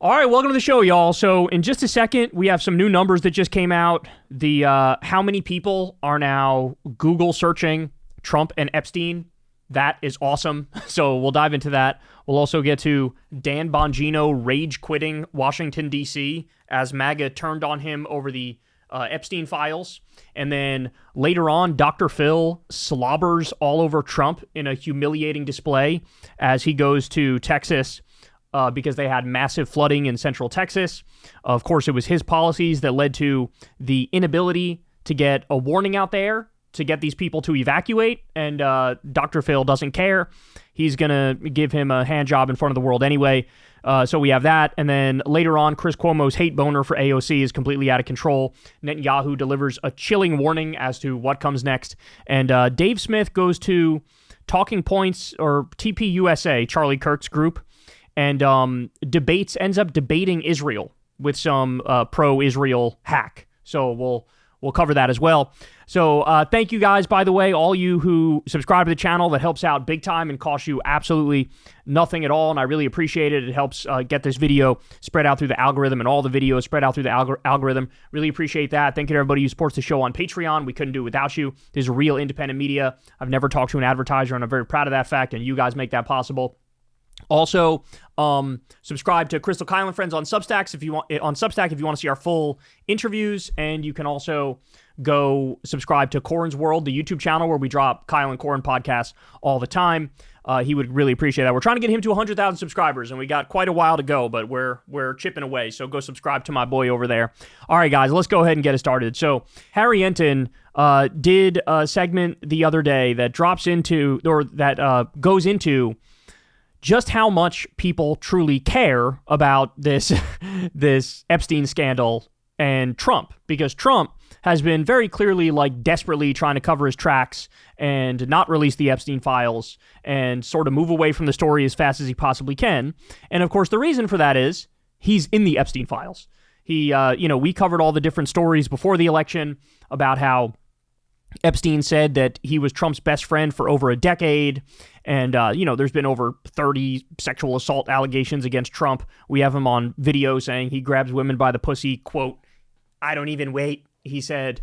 All right, welcome to the show, y'all. So in just a second, we have some new numbers that just came out. The how many people are now Google searching Trump and Epstein. That is awesome. So we'll dive into that. We'll also get to Dan Bongino rage quitting Washington, D.C. as MAGA turned on him over the Epstein files. And then later on, Dr. Phil slobbers all over Trump in a humiliating display as he goes to Texas because they had massive flooding in central Texas. Of course, it was his policies that led to the inability to get a warning out there to get these people to evacuate, and Dr. Phil doesn't care. He's going to give him a hand job in front of the world anyway. So we have that. And then later on, Chris Cuomo's hate boner for AOC is completely out of control. Netanyahu delivers a chilling warning as to what comes next. And Dave Smith goes to Talking Points, or TPUSA, Charlie Kirk's group, and ends up debating Israel with some pro-Israel hack. So we'll cover that as well. So thank you guys, by the way, all you who subscribe to the channel. That helps out big time and costs you absolutely nothing at all, and I really appreciate it. It helps get this video spread out through the algorithm and all the videos spread out through the algorithm. Really appreciate that. Thank you to everybody who supports the show on Patreon. We couldn't do it without you. This is real independent media. I've never talked to an advertiser, and I'm very proud of that fact, and you guys make that possible. Also, subscribe to Crystal Kyle and Friends on Substack if you want to see our full interviews, and you can also go subscribe to Corin's World, the YouTube channel where we drop Kyle and Corin podcasts all the time. He would really appreciate that. We're trying to get him to 100,000 subscribers, and we got quite a while to go, but we're chipping away. So go subscribe to my boy over there. All right, guys, let's go ahead and get it started. So Harry Enton did a segment the other day that goes into just how much people truly care about this Epstein scandal and Trump, because Trump has been very clearly desperately trying to cover his tracks and not release the Epstein files and sort of move away from the story as fast as he possibly can. And of course, the reason for that is he's in the Epstein files. We covered all the different stories before the election about how Epstein said that he was Trump's best friend for over a decade. And, there's been over 30 sexual assault allegations against Trump. We have him on video saying he grabs women by the pussy, quote, "I don't even wait," he said.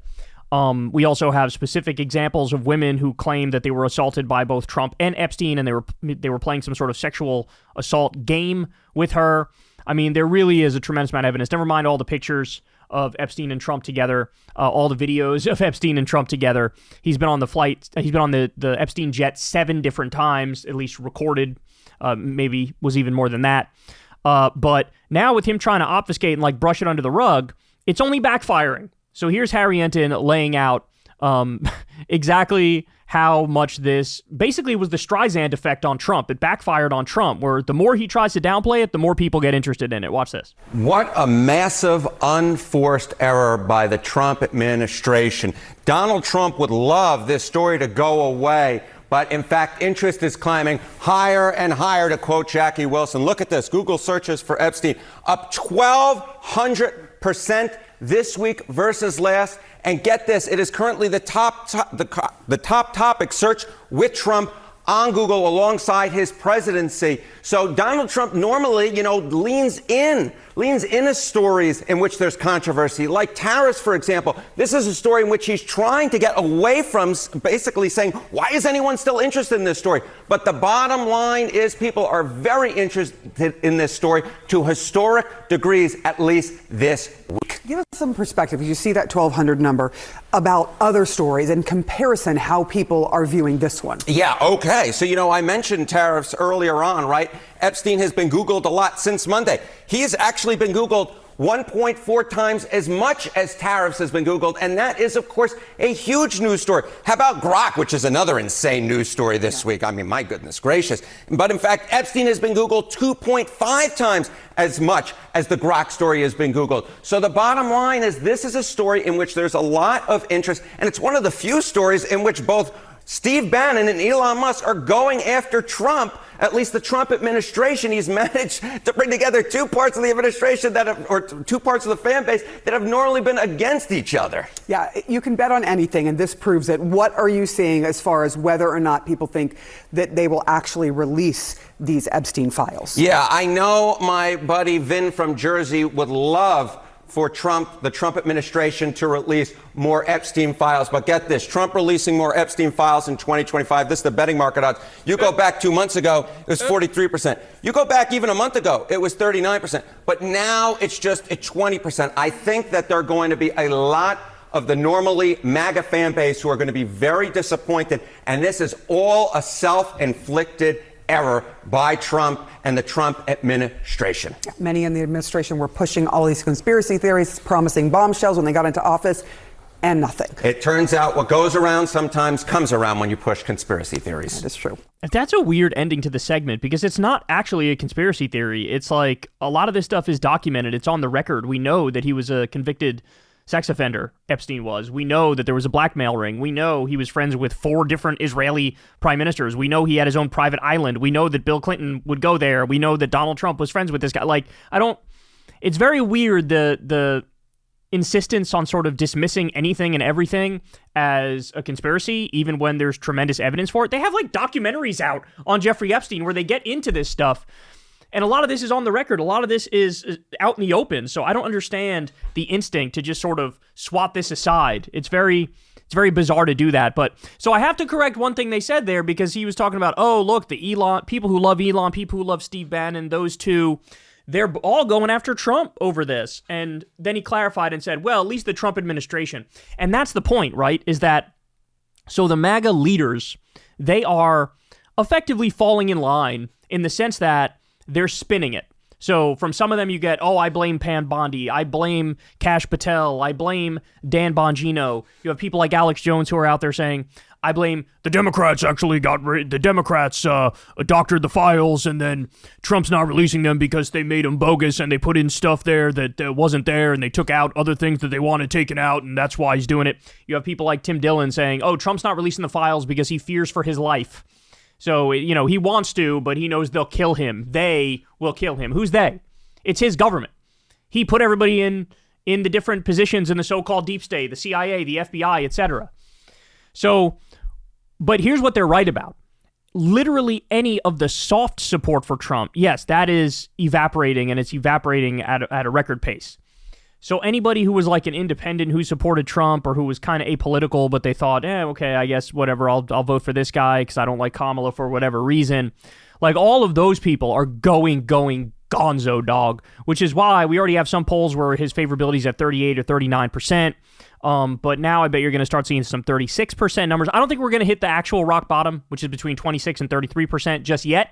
We also have specific examples of women who claim that they were assaulted by both Trump and Epstein, and they were playing some sort of sexual assault game with her. I mean, there really is a tremendous amount of evidence. Never mind all the pictures of Epstein and Trump together, all the videos of Epstein and Trump together. He's been on the flight. He's been on the Epstein jet 7 different times, at least recorded. Maybe was even more than that. But now with him trying to obfuscate and brush it under the rug, it's only backfiring. So here's Harry Enton laying out exactly how much this basically was the Streisand effect on Trump. It backfired on Trump, where the more he tries to downplay it, the more people get interested in it. Watch this. What a massive, unforced error by the Trump administration. Donald Trump would love this story to go away, but in fact, interest is climbing higher and higher, to quote Jackie Wilson. Look at this. Google searches for Epstein up 1,200% this week versus last. And get this, it is currently the top topic search with Trump on Google alongside his presidency. So Donald Trump normally, leans in stories in which there's controversy, like tariffs, for example. This is a story in which he's trying to get away from, basically saying, why is anyone still interested in this story? But the bottom line is people are very interested in this story to historic degrees, at least this week. Give us some perspective, you see that 1,200 number, about other stories in comparison how people are viewing this one. Yeah, okay. So, I mentioned tariffs earlier on, right? Epstein has been Googled a lot since Monday. He has actually been Googled 1.4 times as much as tariffs has been Googled, and that is, of course, a huge news story. How about Grok, which is another insane news story this week? I mean, my goodness gracious. But in fact, Epstein has been Googled 2.5 times as much as the Grok story has been Googled. So the bottom line is this is a story in which there's a lot of interest, and it's one of the few stories in which both Steve Bannon and Elon Musk are going after Trump, at least the Trump administration. He's managed to bring together two parts of the administration or two parts of the fan base that have normally been against each other. Yeah, you can bet on anything, and this proves it. What are you seeing as far as whether or not people think that they will actually release these Epstein files? Yeah, I know my buddy Vin from Jersey would love for the Trump administration to release more Epstein files. But get this, Trump releasing more Epstein files in 2025. This is the betting market odds. You go back 2 months ago, it was 43%. You go back even a month ago, it was 39%. But now it's just at 20%. I think that there are going to be a lot of the normally MAGA fan base who are going to be very disappointed. And this is all a self-inflicted error by Trump and the Trump administration. Many in the administration were pushing all these conspiracy theories, promising bombshells when they got into office, and nothing. It turns out what goes around sometimes comes around when you push conspiracy theories. That is true. That's a weird ending to the segment because it's not actually a conspiracy theory. It's like a lot of this stuff is documented. It's on the record. We know that he was a convicted sex offender, Epstein was. We know that there was a blackmail ring. We know he was friends with 4 different Israeli prime ministers. We know he had his own private island. We know that Bill Clinton would go there. We know that Donald Trump was friends with this guy. Like, it's very weird, the insistence on sort of dismissing anything and everything as a conspiracy, even when there's tremendous evidence for it. They have like documentaries out on Jeffrey Epstein where they get into this stuff. And a lot of this is on the record. A lot of this is out in the open. So I don't understand the instinct to just sort of swat this aside. It's very bizarre to do that. But so I have to correct one thing they said there because he was talking about, oh, look, the Elon, people who love Elon, people who love Steve Bannon, those two, they're all going after Trump over this. And then he clarified and said, well, at least the Trump administration. And that's the point, right? Is that so the MAGA leaders, they are effectively falling in line in the sense that they're spinning it. So from some of them you get, oh, I blame Pam Bondi, I blame Kash Patel, I blame Dan Bongino. You have people like Alex Jones who are out there saying, I blame the Democrats the Democrats doctored the files and then Trump's not releasing them because they made them bogus and they put in stuff there that wasn't there and they took out other things that they wanted taken out and that's why he's doing it. You have people like Tim Dillon saying, oh, Trump's not releasing the files because he fears for his life. So, you know, he wants to, but he knows they'll kill him. They will kill him. Who's they? It's his government. He put everybody in the different positions in the so-called deep state, the CIA, the FBI, etc. So, but here's what they're right about. Literally any of the soft support for Trump, yes, that is evaporating, and it's evaporating at a record pace. So anybody who was like an independent who supported Trump or who was kind of apolitical, but they thought, okay, I guess whatever, I'll vote for this guy because I don't like Kamala for whatever reason. Like all of those people are going gonzo, dog, which is why we already have some polls where his favorability is at 38 or 39%. But now I bet you're going to start seeing some 36% numbers. I don't think we're going to hit the actual rock bottom, which is between 26 and 33% just yet.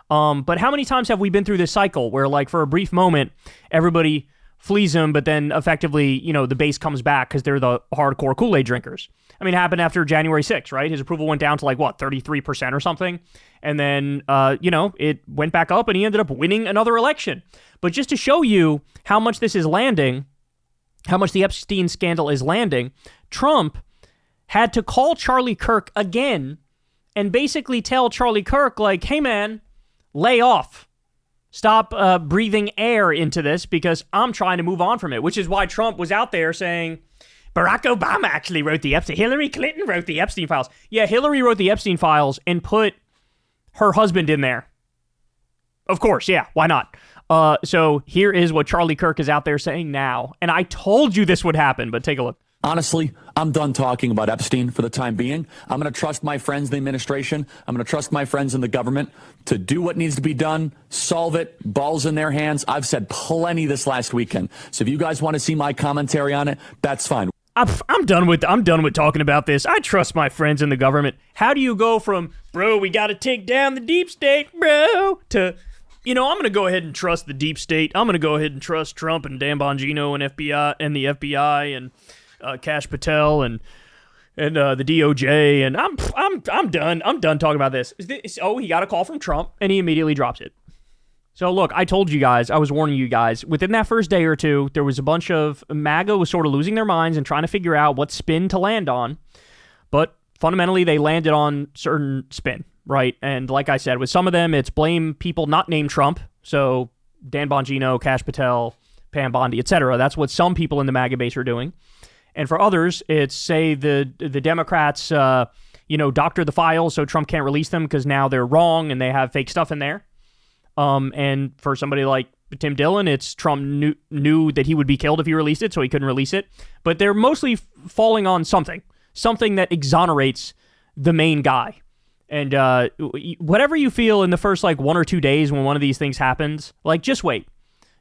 But how many times have we been through this cycle where like for a brief moment, everybody flees him, but then effectively, you know, the base comes back because they're the hardcore Kool-Aid drinkers. I mean, it happened after January 6th, right? His approval went down to like, 33% or something. And then, it went back up and he ended up winning another election. But just to show you how much this is landing, how much the Epstein scandal is landing, Trump had to call Charlie Kirk again and basically tell Charlie Kirk, like, hey, man, lay off. Stop breathing air into this because I'm trying to move on from it, which is why Trump was out there saying Barack Obama actually wrote the Epstein. Hillary Clinton wrote the Epstein files. Yeah, Hillary wrote the Epstein files and put her husband in there. Of course, yeah, why not? So here is what Charlie Kirk is out there saying now. And I told you this would happen, but take a look. Honestly, I'm done talking about Epstein for the time being. I'm going to trust my friends in the administration. I'm going to trust my friends in the government to do what needs to be done, solve it, balls in their hands. I've said plenty this last weekend. So if you guys want to see my commentary on it, that's fine. I'm done with talking about this. I trust my friends in the government. How do you go from, bro, we got to take down the deep state, bro, to, I'm going to go ahead and trust the deep state. I'm going to go ahead and trust Trump and Dan Bongino and FBI and the FBI and Kash Patel and the DOJ, and I'm done. I'm done talking about this. He got a call from Trump, and he immediately drops it. So look, I told you guys, I was warning you guys. Within that first day or two, there was a bunch of MAGA was sort of losing their minds and trying to figure out what spin to land on. But fundamentally, they landed on certain spin, right? And like I said, with some of them, it's blame people not named Trump. So Dan Bongino, Kash Patel, Pam Bondi, etc. That's what some people in the MAGA base are doing. And for others, it's say the Democrats, doctor the files so Trump can't release them because now they're wrong and they have fake stuff in there. And for somebody like Tim Dillon, it's Trump knew that he would be killed if he released it, so he couldn't release it. But they're mostly falling on something that exonerates the main guy. And whatever you feel in the first 1 or 2 days when one of these things happens, just wait.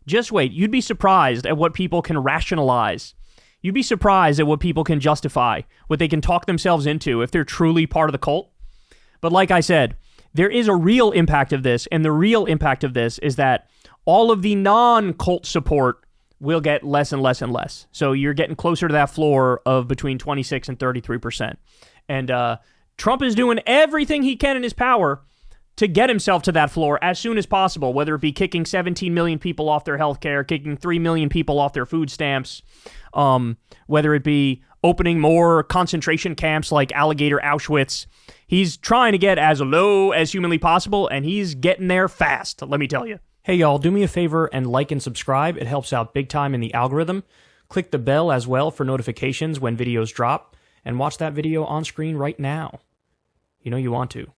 Just wait. You'd be surprised at what people can rationalize. You'd be surprised at what people can justify, what they can talk themselves into if they're truly part of the cult. But like I said, there is a real impact of this, and the real impact of this is that all of the non-cult support will get less and less and less. So you're getting closer to that floor of between 26 and 33%. And Trump is doing everything he can in his power to get himself to that floor as soon as possible, whether it be kicking 17 million people off their health care, kicking 3 million people off their food stamps, whether it be opening more concentration camps like Alligator Auschwitz. He's trying to get as low as humanly possible, and he's getting there fast, let me tell you. Hey, y'all, do me a favor and like and subscribe. It helps out big time in the algorithm. Click the bell as well for notifications when videos drop, and watch that video on screen right now. You know you want to.